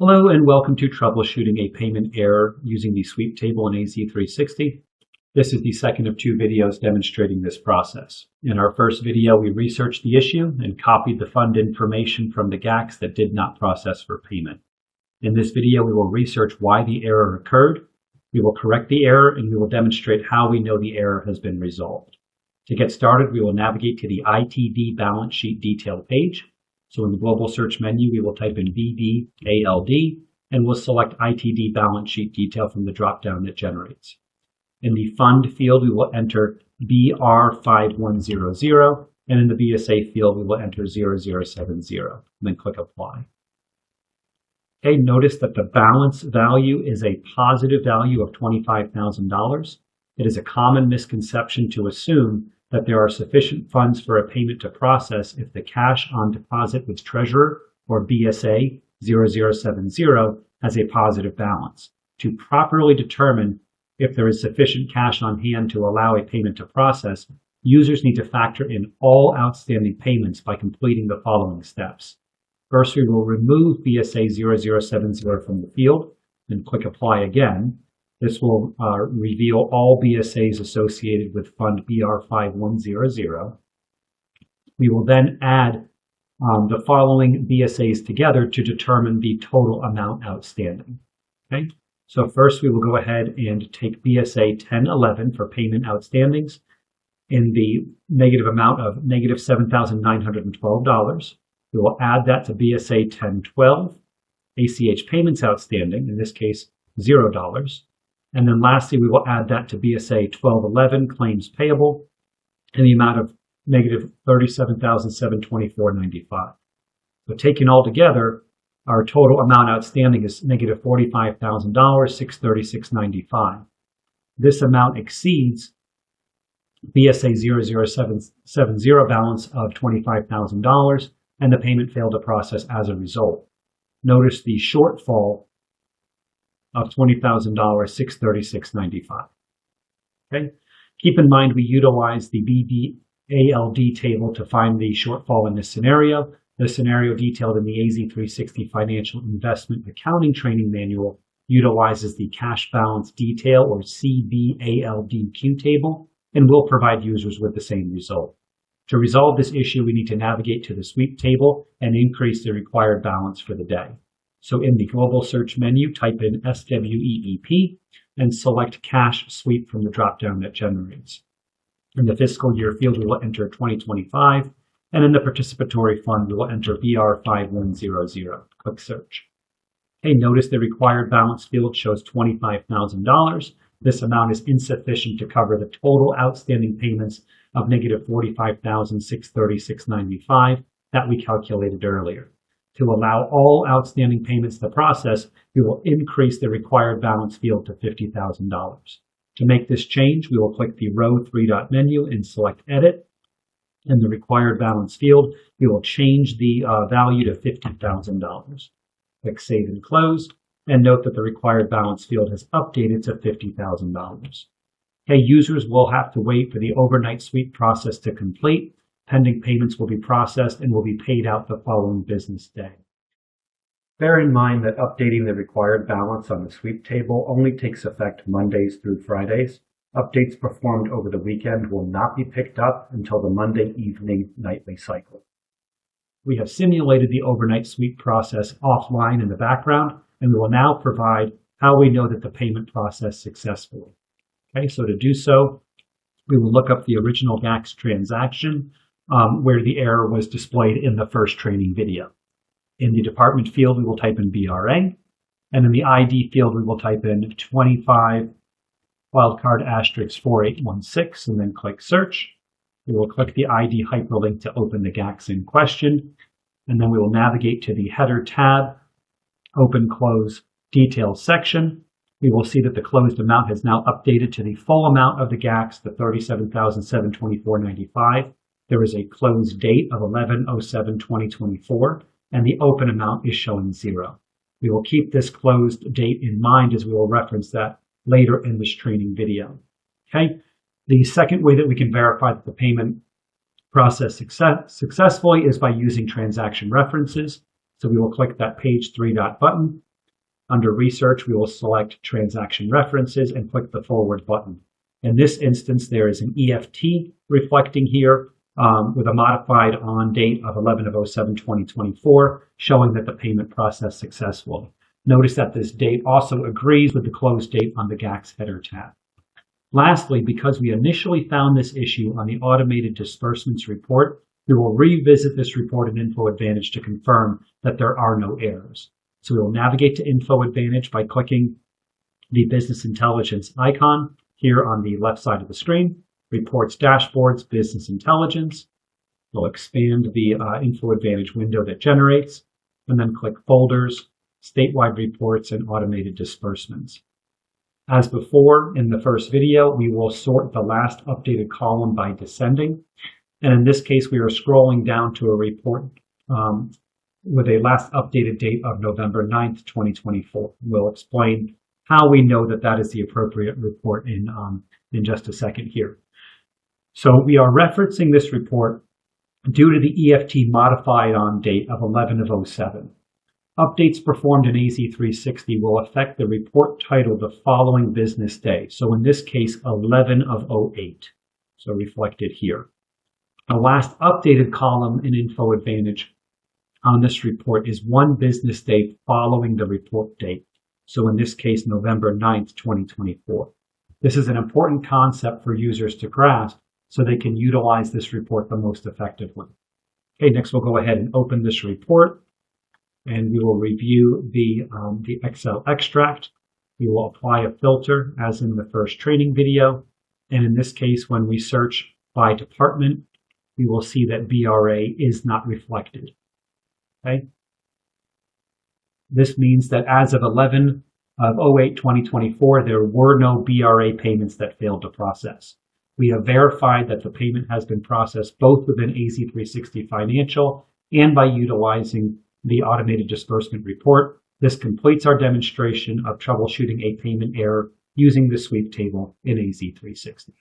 Hello and welcome to Troubleshooting a Payment Error using the Sweep Table in AZ360. This is the second of two videos demonstrating this process. In our first video, we researched the issue and copied the fund information from the GACs that did not process for payment. In this video, we will research why the error occurred, we will correct the error, and we will demonstrate how we know the error has been resolved. To get started, we will navigate to the ITD balance sheet detail page. So in the global search menu, we will type in BBALD and we'll select ITD balance sheet detail from the drop-down it generates. In the fund field, we will enter BR5100, and in the BSA field, we will enter 0070, and then click Apply. Okay, notice that the balance value is a positive value of $25,000. It is a common misconception to assume that there are sufficient funds for a payment to process if the cash on deposit with Treasurer or BSA 0070 has a positive balance. To properly determine if there is sufficient cash on hand to allow a payment to process, users need to factor in all outstanding payments by completing the following steps. First, we will remove BSA 0070 from the field and click Apply again. This will reveal all BSAs associated with Fund BR5100. We will then add the following BSAs together to determine the total amount outstanding. Okay, so first we will go ahead and take BSA 1011 for payment outstandings in the negative amount of negative $7,912. We will add that to BSA 1012, ACH payments outstanding, in this case $0. And then lastly, we will add that to BSA 1211, claims payable, in the amount of negative $37,724.95. So taken all together, our total amount outstanding is negative $45,000, $636.95. This amount exceeds BSA 0070 balance of $25,000, and the payment failed to process as a result. Notice the shortfall of $20,000, $636.95. Okay. Keep in mind we utilize the BBALD table to find the shortfall in this scenario. The scenario detailed in the AZ360 Financial Investment Accounting Training Manual utilizes the cash balance detail or CBALDQ table and will provide users with the same result. To resolve this issue, we need to navigate to the sweep table and increase the required balance for the day. So in the global search menu, type in SWEEP and select Cash Sweep from the drop-down that generates. In the fiscal year field, we will enter 2025, and in the participatory fund, we will enter BR5100. Click Search. Okay, notice the required balance field shows $25,000. This amount is insufficient to cover the total outstanding payments of negative $45,636.95 that we calculated earlier. To allow all outstanding payments to process, we will increase the required balance field to $50,000. To make this change, we will click the row 3-dot menu and select Edit. In the required balance field, we will change the value to $50,000. Click Save and Close, and note that the required balance field has updated to $50,000. Okay, users will have to wait for the overnight sweep process to complete. Pending payments will be processed and will be paid out the following business day. Bear in mind that updating the required balance on the sweep table only takes effect Mondays through Fridays. Updates performed over the weekend will not be picked up until the Monday evening nightly cycle. We have simulated the overnight sweep process offline in the background, and we will now provide how we know that the payment processed successfully. Okay, so to do so, we will look up the original GACS transaction where the error was displayed in the first training video. In the department field, we will type in BRA, and in the ID field, we will type in 25 wildcard asterisk 4816 and then click Search. We will click the ID hyperlink to open the GACS in question, and then we will navigate to the Header tab, Open Close Details section. We will see that the closed amount has now updated to the full amount of the GACS, the $37,724.95. There is a close date of 11/07/2024, and the open amount is showing 0. We will keep this closed date in mind as we will reference that later in this training video. Okay. The second way that we can verify that the payment process successfully is by using transaction references. So we will click that page 3 dot button Under Research, we will select Transaction References and click the Forward button. In this instance, there is an EFT reflecting here with a modified on date of 11/07/2024, showing that the payment processed successfully. Notice that this date also agrees with the close date on the GACS header tab. Lastly, because we initially found this issue on the Automated Disbursements report, we will revisit this report in InfoAdvantage to confirm that there are no errors. So we will navigate to InfoAdvantage by clicking the Business Intelligence icon here on the left side of the screen, Reports, Dashboards, Business Intelligence. We'll expand the InfoAdvantage window that generates, and then click Folders, Statewide Reports, and Automated Disbursements. As before, in the first video, we will sort the last updated column by descending. And in this case, we are scrolling down to a report with a last updated date of November 9th, 2024. We'll explain how we know that that is the appropriate report in just a second here. So we are referencing this report due to the EFT modified on date of 11/07. Updates performed in AZ360 will affect the report title the following business day. So in this case, 11/08. So reflected here. The last updated column in InfoAdvantage on this report is one business day following the report date. So in this case, November 9th, 2024. This is an important concept for users to grasp so they can utilize this report the most effectively. Okay, next we'll go ahead and open this report and we will review the Excel extract. We will apply a filter as in the first training video. And in this case, when we search by department, we will see that BRA is not reflected. Okay. This means that as of 11/08/2024, there were no BRA payments that failed to process. We have verified that the payment has been processed both within AZ360 Financial and by utilizing the Automated Disbursement report. This completes our demonstration of troubleshooting a payment error using the sweep table in AZ360.